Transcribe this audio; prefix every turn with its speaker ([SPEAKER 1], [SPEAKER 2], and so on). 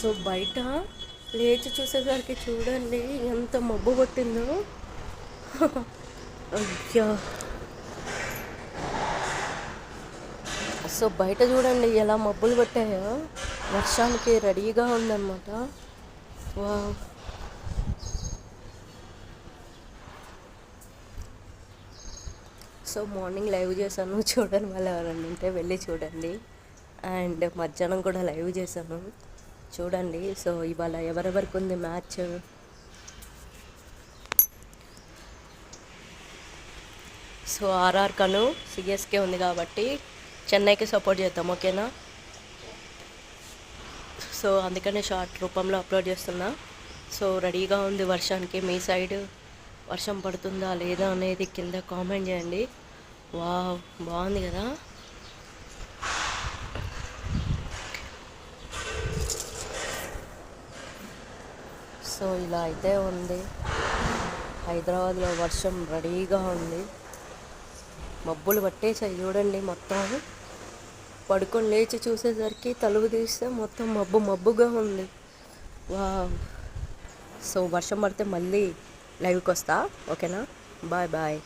[SPEAKER 1] So బయట లేచి చూసేసరికి చూడండి ఎంత మబ్బు కొట్టిందో. అయ్యా, సో బయట చూడండి ఎలా మబ్బులు కొట్టాయో, వర్షానికి రెడీగా ఉందన్నమాట. వావ్. సో మార్నింగ్ లైవ్ చేశాను, చూడండి వాళ్ళు ఎవరైనా ఉంటే వెళ్ళి చూడండి. అండ్ మధ్యాహ్నం కూడా లైవ్ చేశాను, చూడండి. సో ఇవాళ ఎవరెవరికి ఉంది మ్యాచ్. సో ఆర్ఆర్ కను సిఎస్కే ఉంది కాబట్టి చెన్నైకి సపోర్ట్ చేద్దాం, ఓకేనా. సో అందుకనే షార్ట్ రూపంలో అప్లోడ్ చేస్తున్నా. సో రెడీగా ఉంది వర్షానికి. మీ సైడ్ వర్షం పడుతుందా లేదా అనేది కింద కామెంట్ చేయండి. వావ్, బాగుంది కదా. సో ఇలా అయితే ఉంది. హైదరాబాద్లో వర్షం రెడీగా ఉంది. మబ్బులు పట్టేసాయి చూడండి మొత్తం. పడుకొని లేచి చూసేసరికి తలుపు తీస్తే మొత్తం మబ్బు మబ్బుగా ఉంది. వావ్. సో వర్షం పడితే మళ్ళీ లైవ్కి వస్తా, ఓకేనా. Bye bye.